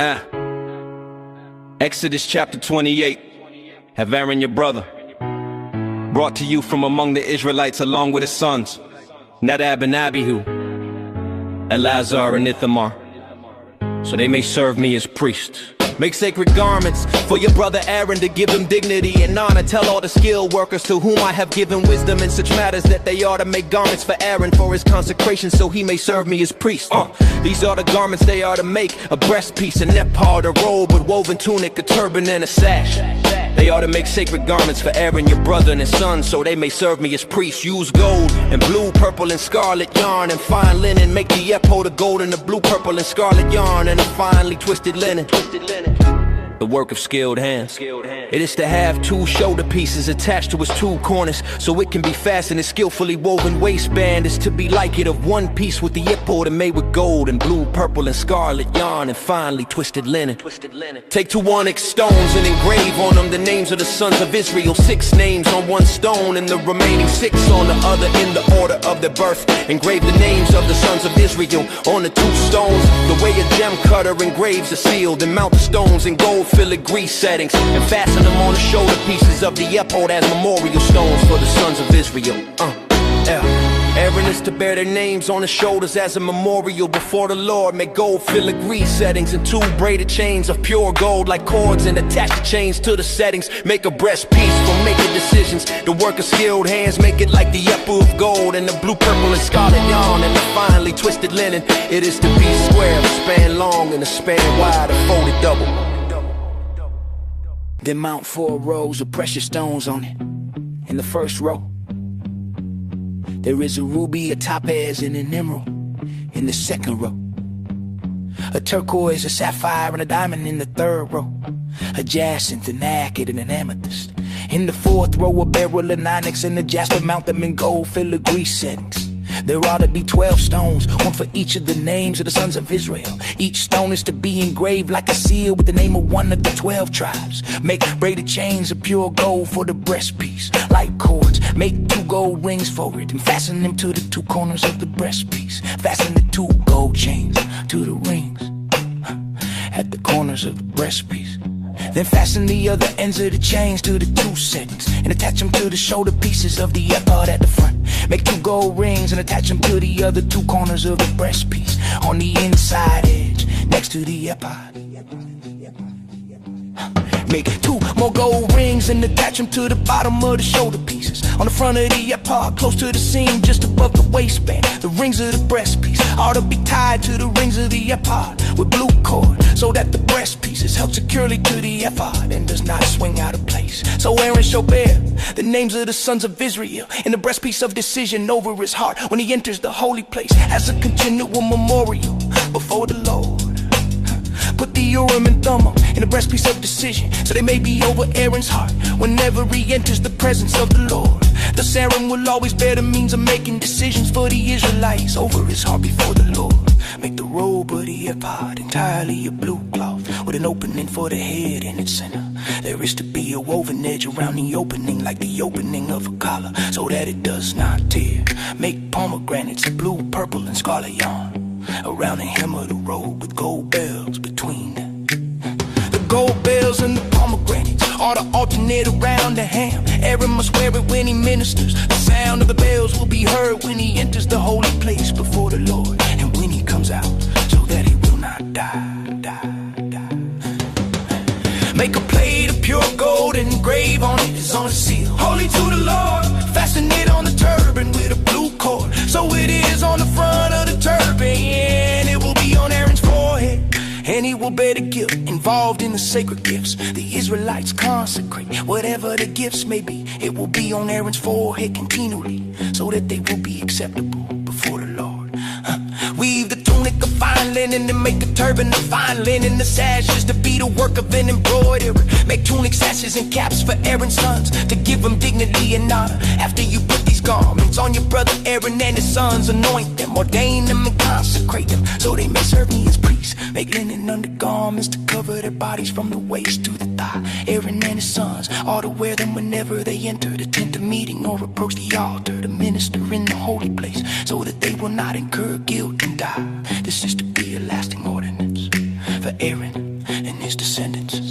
Ah. Exodus chapter 28. Have Aaron your brother brought to you from among the Israelites along with his sons, Nadab and Abihu, Eleazar and Ithamar, so they may serve me as priests. Make sacred garments for your brother Aaron to give him dignity and honor. Tell all the skilled workers to whom I have given wisdom in such matters that they ought to make garments for Aaron for his consecration, so he may serve me as priest. These are the garments they are to make: a breastpiece, a neckpart, a robe with woven tunic, a turban, and a sash. They ought to make sacred garments for Aaron, your brother, and his sons, so they may serve me as priests. Use gold and blue, purple, and scarlet yarn and fine linen. Make the ephod of gold and the blue, purple, and scarlet yarn and a finely twisted linen, the work of skilled hands. It is to have 2 shoulder pieces attached to its 2 corners, so it can be fastened. A skillfully woven waistband is to be like it, of 1 piece with the ephod and made with gold and blue, purple, and scarlet yarn and finely twisted linen. Take 2 onyx stones and engrave on them the names of the sons of Israel. 6 names on 1 stone and the remaining 6 on the other in the order of their birth. Engrave the names of the sons of Israel on the 2 stones, the way a gem cutter engraves a seal. Then mount the stones in gold filigree settings and fasten them on the shoulder pieces of the ephod as memorial stones for the sons of Israel. Aaron is to bear their names on his shoulders as a memorial before the Lord. Make gold filigree settings and 2 braided chains of pure gold like cords, and attach the chains to the settings. Make a breastpiece for making decisions, the work of skilled hands. Make it like the ephod of gold and the blue, purple, and scarlet yarn and the finely twisted linen. It is to be square, a span long and a span wide, a folded double. Then mount 4 rows of precious stones on it. In the first row, there is a ruby, a topaz, and an emerald. In the second row, a turquoise, a sapphire, and a diamond. In the third row, a jacinth, an agate, and an amethyst. In the fourth row, a beryl, an onyx, and a jasper. Mount them in gold filigree settings. There ought to be 12 stones, 1 for each of the names of the sons of Israel. Each stone is to be engraved like a seal with the name of 1 of the 12 tribes. Make braided chains of pure gold for the breastpiece, like cords. Make 2 gold rings for it and fasten them to the 2 corners of the breastpiece. Fasten the 2 gold chains to the rings at the corners of the breastpiece. Then fasten the other ends of the chains to the 2 settings and attach them to the shoulder pieces of the ephod at the front. Make 2 gold rings and attach them to the other 2 corners of the breastpiece on the inside edge next to the ephod. Make 2 more gold rings and attach them to the bottom of the shoulder pieces on the front of the ephod, close to the seam just above the waistband. The rings of the breastpiece ought to be tied to the rings of the ephod with blue cord, so that the breastpiece is held securely to the ephod and does not swing out of place. So Aaron shall bear the names of the sons of Israel in the breastpiece of decision over his heart when he enters the holy place as a continual memorial before the Lord. Put the Urim and Thummim in the breastpiece of decision, so they may be over Aaron's heart whenever he enters the presence of the Lord. Thus Aaron will always bear the means of making decisions for the Israelites over his heart before the Lord. Make the robe of the ephod entirely of blue cloth with an opening for the head in its center. There is to be a woven edge around the opening like the opening of a collar, so that it does not tear. Make pomegranates of blue, purple, and scarlet yarn around the hem of the robe with gold bells between them. The gold bells and the pomegranates are to alternate around the hem. Aaron must wear it when he ministers. The sound of the bells will be heard when he enters the holy place before the Lord, and when he comes out, so that he will not die. Make a plate of pure gold and engrave on it is on a seal. Holy to the Lord. Fasten it on the turban with a blue cord, so it is on the front of the turban. And it will be on Aaron's forehead, and he will bear the guilt involved in the sacred gifts the Israelites consecrate. Whatever the gifts may be, it will be on Aaron's forehead continually, so that they will be acceptable before the Lord. Weave the tunic of fine linen and make a turban of fine linen. The sash is to be the work of an embroiderer. Make tunic sashes and caps for Aaron's sons to give them dignity and honor. After you put these garments on your brother Aaron and his sons, anoint them, ordain them, and consecrate them, so they may serve me as priests. Make linen undergarments to cover their bodies from the waist to the thigh. Aaron and his sons are to wear them whenever they enter the tent of meeting or approach the altar to minister in the holy place, so that they will not incur guilt and die. This is to be a lasting ordinance for Aaron his descendants.